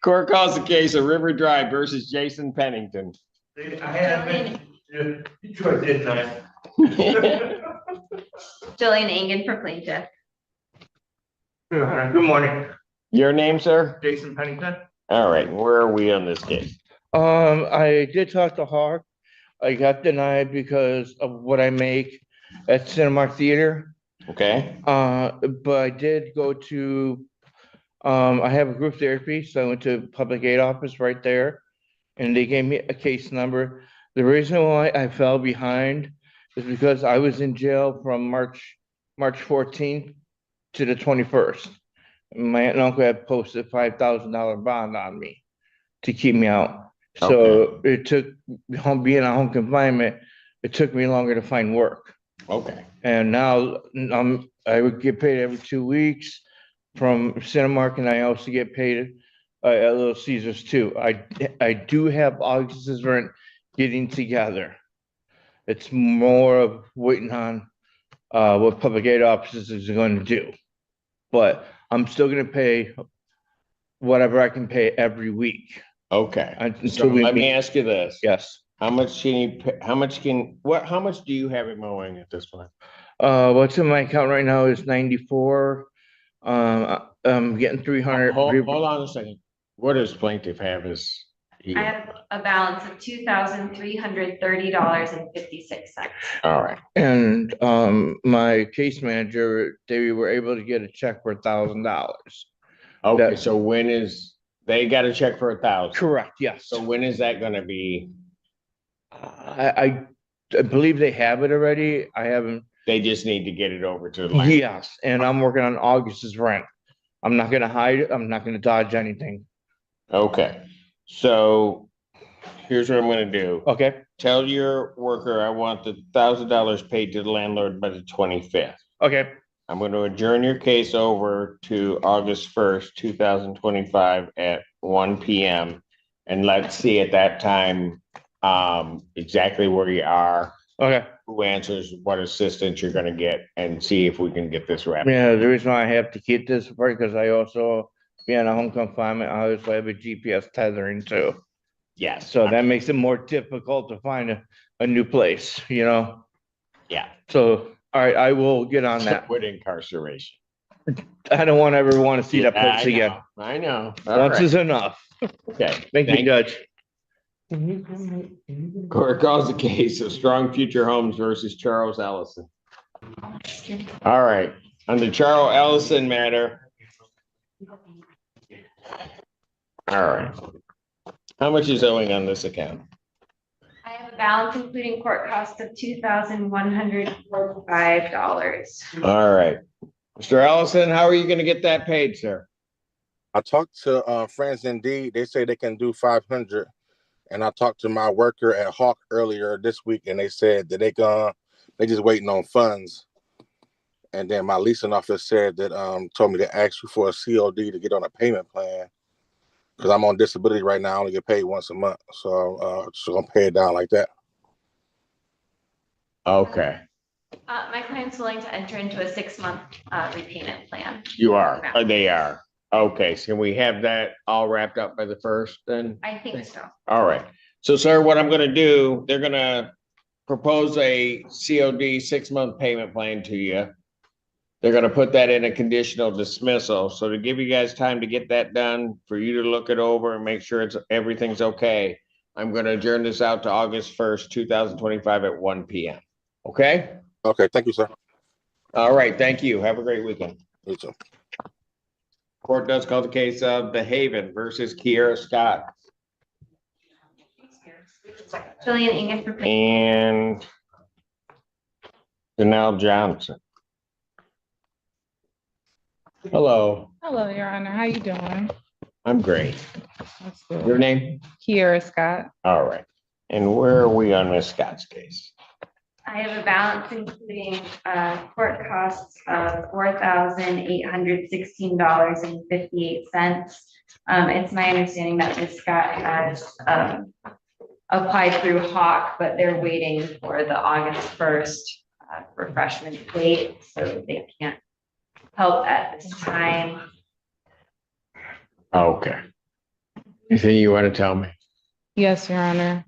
Court calls the case of River Drive versus Jason Pennington. I had mentioned Detroit, didn't I? Jillian Engen for plaintiff. Good morning, Your name, sir? Jason Pennington. All right, where are we on this case? I did talk to Hawk. I got denied because of what I make at Cinemark Theater. Okay, But I did go to, I have a group therapy, so I went to public aid office right there. And they gave me a case number. The reason why I fell behind is because I was in jail from March 14th to the 21st. My aunt and uncle had posted $5,000 bond on me to keep me out. So it took being on home confinement, it took me longer to find work. okay, And now I would get paid every 2 weeks from Cinemark, and I also get paid at Little Caesars too. I do have August's rent getting together. It's more of waiting on what public aid offices is going to do. But I'm still gonna pay whatever I can pay every week. okay. So Until we let me meet. ask you this. Yes. How much do you have in mowing at this point? What's in my account right now is 94. I'm getting 300. Hold on a second. What does plaintiff have as? I have a balance of $2,330.56. All right, And my case manager, they were able to get a check for $1,000. okay, so when is, they got a check for 1,000? Correct, yes. So when is that gonna be? I believe they have it already. I haven't. They just need to get it over to the land. Yes, and I'm working on August's rent. I'm not gonna hide it. I'm not gonna dodge anything. Okay, so here's what I'm gonna do. Okay, Tell your worker I want the $1,000 paid to the landlord by the 25th. okay, I'm gonna adjourn your case over to August 1st, 2025 at 1 PM. And let's see at that time, exactly where you are, okay. who answers, what assistance you're gonna get, and see if we can get this wrapped. Yeah, the reason why I have to keep this apart, because I also, being a home confinement, I also have a GPS tethering too. Yes, So that makes it more difficult to find a new place, you know? yeah, So, all right, I will get on that. with incarceration. I don't want ever want to see that Yeah, place again. I know. All Once right. is enough. Okay. Thank you, Judge. Court calls the case of Strong Future Homes versus Charles Ellison. All right, on the Charles Ellison matter. All right. How much is owing on this account? I have a balance including court costs of $2,145. All right. Mr. Ellison, how are you gonna get that paid, sir? I talked to Friends Indeed. They say they can do 500. And I talked to my worker at Hawk earlier this week, and they said that they just waiting on funds. And then my leasing office said that told me to ask you for a COD to get on a payment plan because I'm on disability right now. I only get paid once a month, so I'm pay it down like that. Okay, My client's willing to enter into a 6-month repayment plan. you are, or they are. Okay, so can we have that all wrapped up by the 1st then? I think so. All right, so sir, what I'm gonna do, they're gonna propose a COD 6-month payment plan to you. They're gonna put that in a conditional dismissal, so to give you guys time to get that done, for you to look it over and make sure everything's okay. I'm gonna adjourn this out to August 1st, 2025 at 1 PM. Okay? Okay, thank you, sir. All right, thank you. Have a great weekend. You too. Court does call the case of The Haven versus Kiera Scott Jillian Engen for plaintiff. and Janelle Johnson. Hello, Hello, Your Honor. How you doing? I'm great. That's good. Your name? Kiera Scott. All right. And where are we on Miss Scott's case? I have a balance including court costs of $4,816.58. It's my understanding that Ms. Scott has applied through Hawk, but they're waiting for the August 1st refreshment date, so they can't help at this time. Okay. Anything you want to tell me? Yes, Your Honor.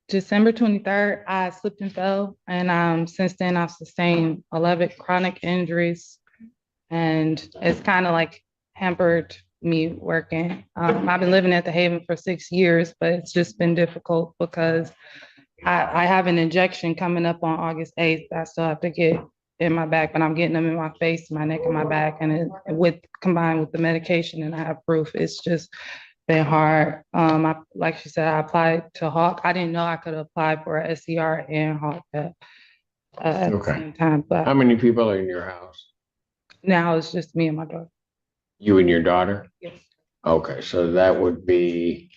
December 23rd, I slipped and fell, and since then I've sustained 11 chronic injuries, and it's kind of like hampered me working. I've been living at the Haven for 6 years, but it's just been difficult because I have an injection coming up on August 8th. I still have to get in my back, but I'm getting them in my face, my neck, and my back, and combined with the medication, and I have proof. It's just been hard. Like she said, I applied to Hawk. I didn't know I could apply for a SER and Hawk at the Okay. same time, How but many people are in your house? now it's just me and my daughter. You and your daughter? Yes. Okay, so that would be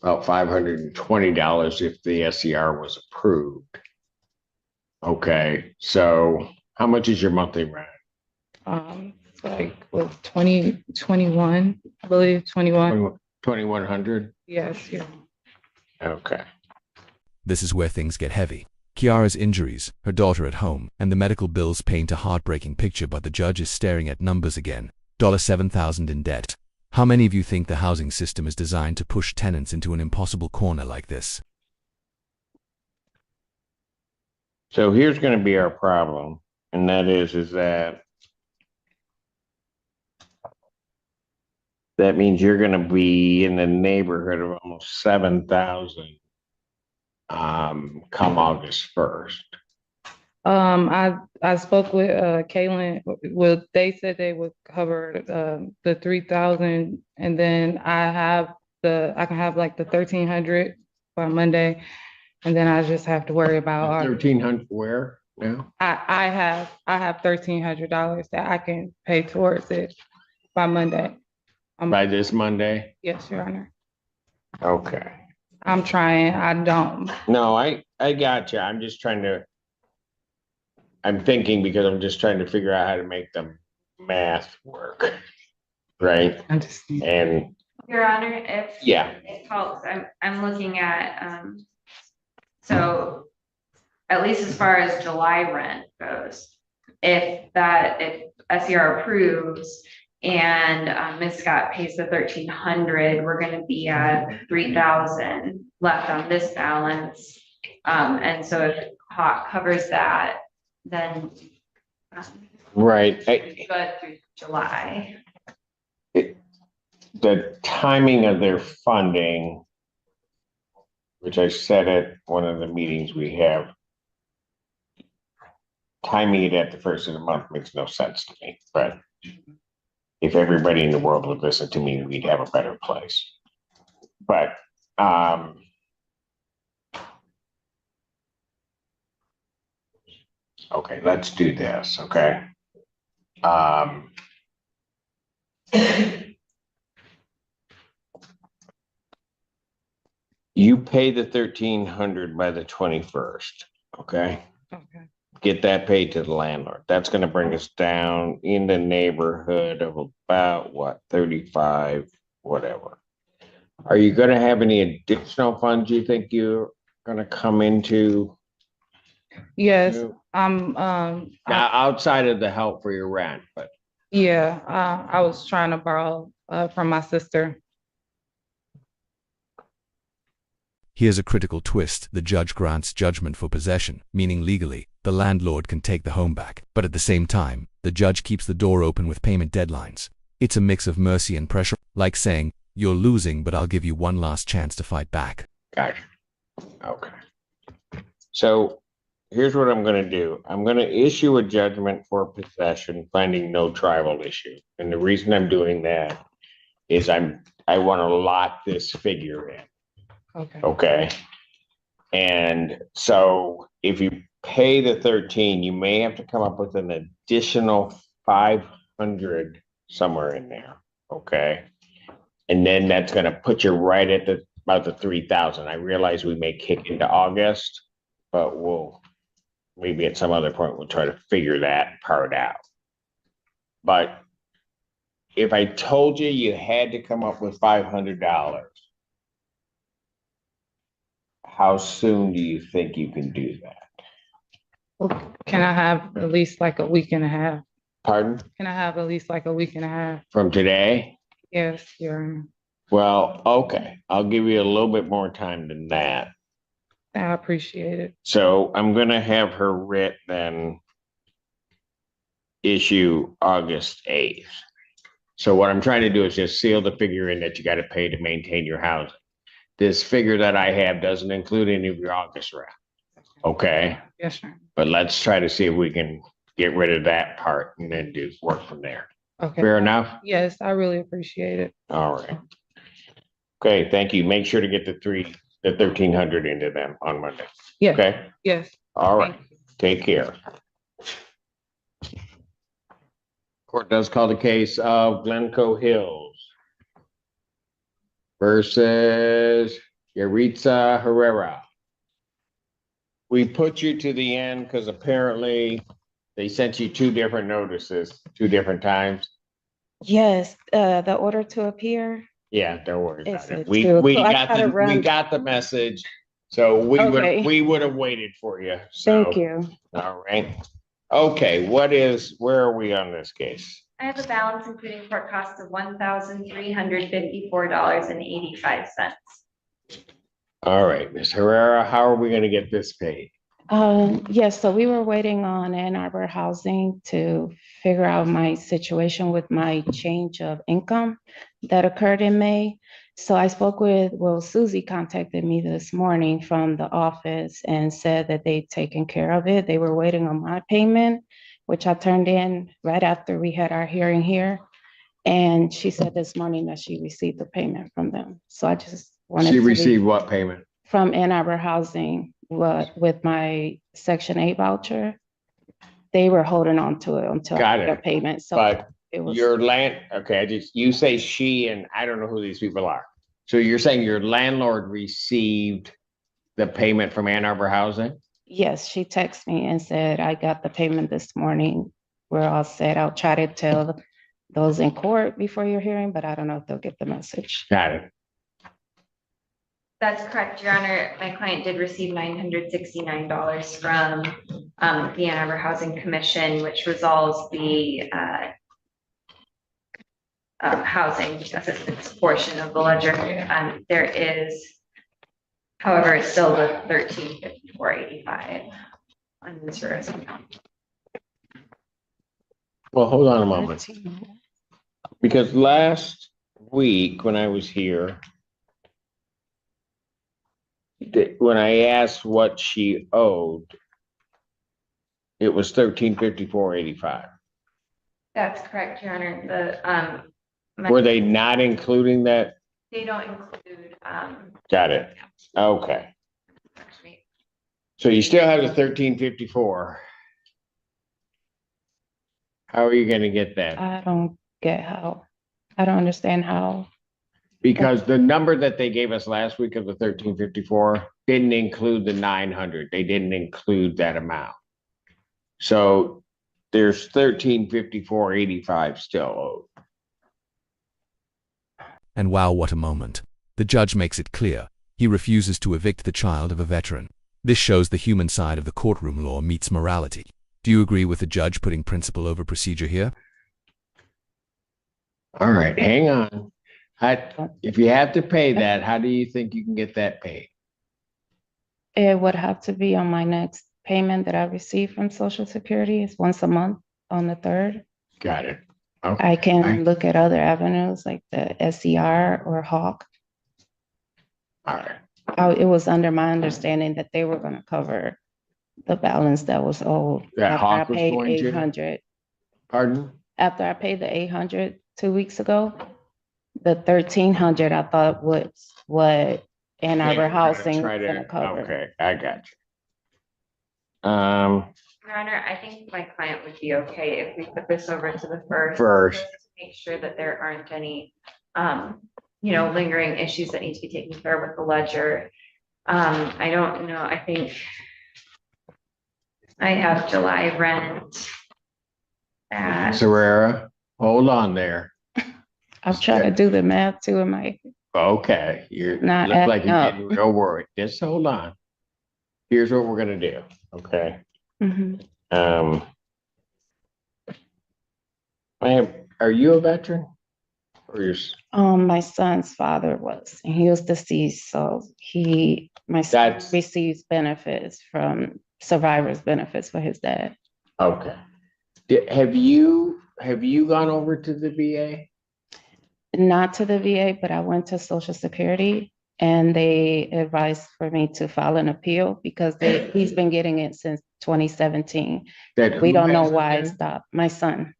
about $520 if the SCR was approved. Okay, so how much is your monthly rent? It's like with 21, I believe 21. 2,100? Yes, yeah. Okay. This is where things get heavy. Kiara's injuries, her daughter at home, and the medical bills paint a heartbreaking picture, but the judge is staring at numbers again. $7,000 in debt. How many of you think the housing system is designed to push tenants into an impossible corner like this? So here's going to be our problem, and that is that means you're going to be in the neighborhood of almost 7,000 come August 1st. I spoke with Kaylin. Well, they said they would cover the 3,000, and then I can have like the 1,300 by Monday, and then I just have to worry about 1,300 where now? I have $1,300 that I can pay towards it by Monday. By this Monday? Yes, Your Honor. Okay. I'm trying. I don't. No, I got you. I'm thinking because I'm just trying to figure out how to make the math work. Right? Understand. And Your Honor, if yeah, it helps, I'm looking at, so at least as far as July rent goes, if SER approves and Ms. Scott pays the 1,300, we're gonna be at 3,000 left on this balance. And so if Hawk covers that, then right. good through July. The timing of their funding, which I said at one of the meetings we have, timing it at the first of the month makes no sense to me, but if everybody in the world would listen to me, we'd have a better place. But okay, let's do this, okay? You pay the 1,300 by the 21st, okay? Okay. Get that paid to the landlord. That's gonna bring us down in the neighborhood of about what, 35, whatever. Are you gonna have any additional funds you think you're gonna come into? Yes, Now, outside of the help for your rent, but yeah, I was trying to borrow from my sister. Here's a critical twist. The judge grants judgment for possession, meaning legally, the landlord can take the home back. But at the same time, the judge keeps the door open with payment deadlines. It's a mix of mercy and pressure, like saying, you're losing, but I'll give you one last chance to fight back. gotcha. Okay. So here's what I'm gonna do. I'm gonna issue a judgment for possession, finding no tribal issue. And the reason I'm doing that is I wanna lock this figure in. Okay. Okay. And so if you pay the 13, you may have to come up with an additional 500 somewhere in there. Okay. And then that's going to put you right at about the 3,000. I realize we may kick into August, but maybe at some other point, we'll try to figure that part out. But if I told you you had to come up with $500, how soon do you think you can do that? Can I have at least like a week and a half? Pardon? Can I have at least like a week and a half? From today? Yes, Your Honor. Well, okay, I'll give you a little bit more time than that. I appreciate it. So I'm gonna have her writ then issue August 8th. So what I'm trying to do is just seal the figure in that you gotta pay to maintain your housing. This figure that I have doesn't include any of your August rent. Okay, Yes, sir. but let's try to see if we can get rid of that part and then do work from there. Okay. Fair enough? Yes, I really appreciate it. All right. Okay, thank you. Make sure to get the 1,300 into them on Monday. Yes, Okay, yes. all right. Take care. Court does call the case of Glencoe Hills versus Yaritza Herrera. We put you to the end because apparently they sent you two different notices, two different times. Yes, the order to appear. Yeah, don't worry It's about it. a We two. we So I got try to we run- got the message. So Okay. we would have waited for you. So, Thank you. all right. Okay, where are we on this case? I have a balance including court costs of $1,354.85. All right, Ms. Herrera, how are we gonna get this paid? Yes, so we were waiting on Ann Arbor Housing to figure out my situation with my change of income that occurred in May. So I spoke with, well, Susie contacted me this morning from the office and said that they'd taken care of it. They were waiting on my payment, which I turned in right after we had our hearing here. And she said this morning that she received the payment from them. So I just wanted She to received what payment? from Ann Arbor Housing, with my Section 8 voucher. They were holding on to it until Got their it. payment, so But it was, your okay, you say she, and I don't know who these people are. So you're saying your landlord received the payment from Ann Arbor Housing? yes, she texted me and said, I got the payment this morning. We're all set. I'll try to tell those in court before your hearing, but I don't know if they'll get the message. Got it. That's correct, Your Honor. My client did receive $969 from the Ann Arbor Housing Commission, which resolves the housing assistance portion of the ledger. There is, however, it's still the $1,354.85 on this account. Well, hold on a moment, because last week when I was here, when I asked what she owed, it was $1,354.85. That's correct, Your Honor. Were they not including that? They don't include, Got it. Okay. So you still have the 1,354. How are you gonna get that? I don't get how, I don't understand how. Because the number that they gave us last week of the 1,354 didn't include the 900. They didn't include that amount. So there's 1,354.85 still owed. And wow, what a moment. The judge makes it clear. He refuses to evict the child of a veteran. This shows the human side of the courtroom law meets morality. Do you agree with the judge putting principle over procedure here? All right, hang on. If you have to pay that, how do you think you can get that paid? It would have to be on my next payment that I receive from Social Security. It's once a month on the 3rd. Got it. Okay. I can look at other avenues like the SCR or Hawk. All right. It was under my understanding that they were gonna cover the balance that was owed. That after I Hawk was paid going to? 800. Pardon? After I paid the 800 2 weeks ago, the 1,300 I thought was what Ann Arbor Housing was gonna cover. Okay, I got you. Your Honor, I think my client would be okay if we put this over to the first. First. To make sure that there aren't any, lingering issues that need to be taken care of with the ledger. I don't know, I think I have July rent. Serrera, hold on there. I'm trying to do the math too in my, Okay, you Not look like adding you're up. getting real worried. Just hold on. Here's what we're gonna do, okay? Mhm. Are you a veteran? Or yours? My son's father was, and he was deceased, so my son That's- receives benefits from survivor's benefits for his dad. Okay. Have you gone over to the VA? Not to the VA, but I went to Social Security and they advised for me to file an appeal because he's been getting it since 2017. That We who don't know has it why it then? stopped. My son.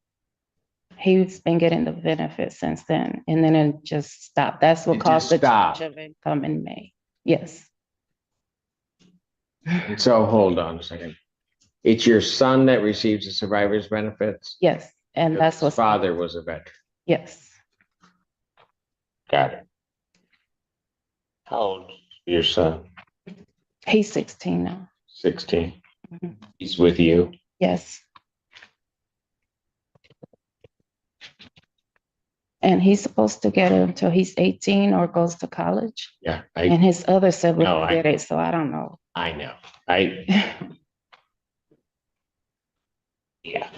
He's been getting the benefits since then, and then it just stopped. That's what It caused just the stopped. change of income in May. Yes, And so hold on a second. It's your son that receives the survivor's benefits? yes, and that's His what's. father was a veteran. Yes, Got it. How old is your son? he's 16 now. 16. Mhm. He's with you? Yes. And he's supposed to get it until he's 18 or goes to college. Yeah, And his other sibling No, get it, so I don't know. I know. Yeah.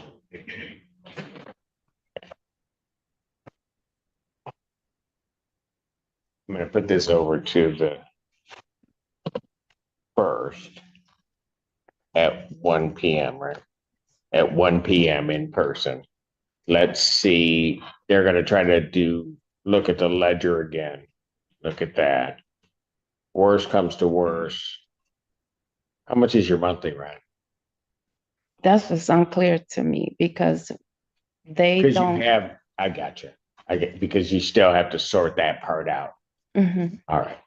I'm gonna put this over to the first at 1 PM, right? At 1 PM in person. Let's see, they're gonna try to look at the ledger again. Look at that. Worst comes to worst. How much is your monthly rent? That's what's unclear to me because they Because you don't. have, I got you. Because you still have to sort that part out. Mhm. All right.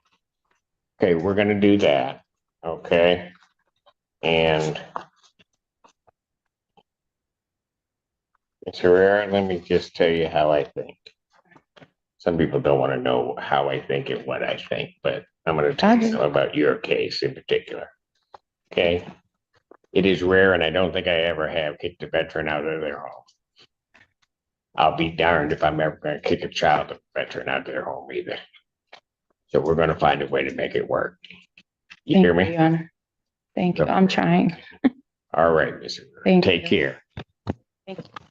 Okay, we're gonna do that. Okay. And Ms. Herrera, let me just tell you how I think. Some people don't want to know how I think and what I think, but I'm gonna tell you do. something about your case in particular. Okay? It is rare, and I don't think I ever have kicked a veteran out of their home. I'll be darned if I'm ever gonna kick a child of a veteran out of their home either. So we're gonna find a way to make it work. You Thank hear you, me? Your Honor. Thank you. I'm trying. All right, Ms. Herrera. Thank Take you. care. Thank you.